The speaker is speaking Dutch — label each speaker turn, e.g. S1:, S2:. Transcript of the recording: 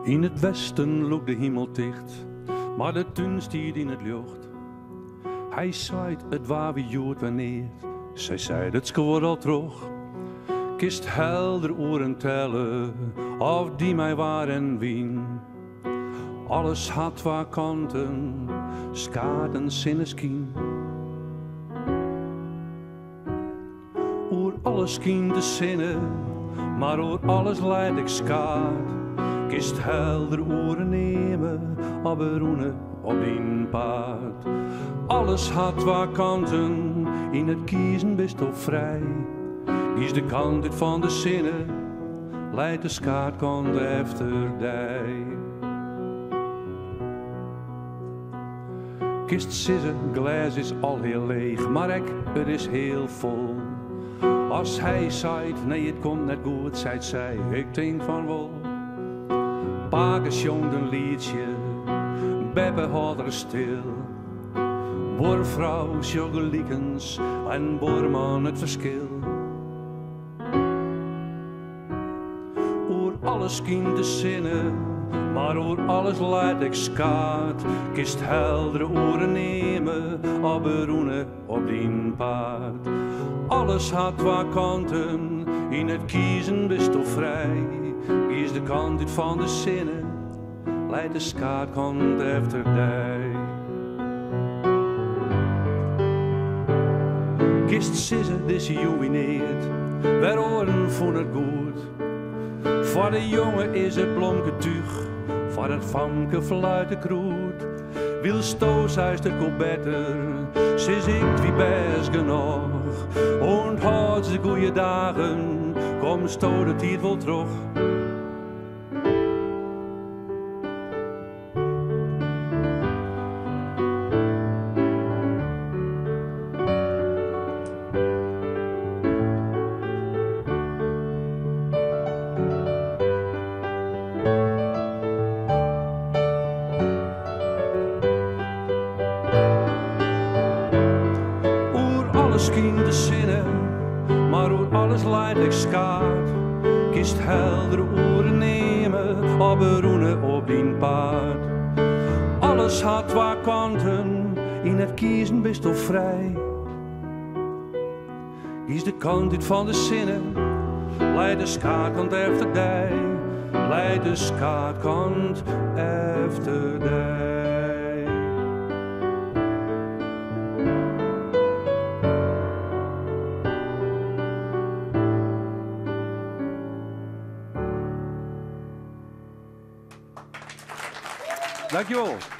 S1: In het westen look de hemel dicht, maar de tuin stiert in het lucht. Hij zei het waar wie jood wanneer, zij zei het scoort al terug. Kist helder oren tellen, of die mij waren wien. Alles had waar kanten, skaten zinneskien. Oer alles kien te zinnen, maar oer alles leid ik skaat. Kist helder oren nemen, abberoene op die paard. Alles had waar kanten, in het kiezen best op vrij. Kies de kant uit van de zinnen, leidt de skaatkant efter dij. Kist sissen, glas is al heel leeg, maar het is heel vol. Als hij zei, nee het komt net goed, zei zij, ik denk van wel. Pakers jong een liedje, Bebbe houdt er stil. Boervrouw sjogeliekens en boerman het verschil. Oer alles kien te zinnen, maar oer alles leidt ik skaat. Kist heldere oren nemen, abberoene op die paard. Alles had waar kanten, in het kiezen best of vrij. Kies de kant uit van de zinnen, leidt de skaatkant efter dij. Kist sissen, dis jubineert, wij oren voor het goed. Voor de jongen is het blonke tuig, voor het famke fluit de kroet. Wil stoos huis de beter, sis ik wie best genoeg. Onthoud ze goeie dagen, kom sto de tijd wel terug. Alles kien de zinnen, maar hoe alles leidt ik skaat. Kist heldere oren nemen, abberoene op die paard. Alles had waar kanten, in het kiezen best of vrij. Kies de kant uit van de zinnen, leidt de skaatkant efter dij. Leidt de skaatkant efter dij. Dankjewel.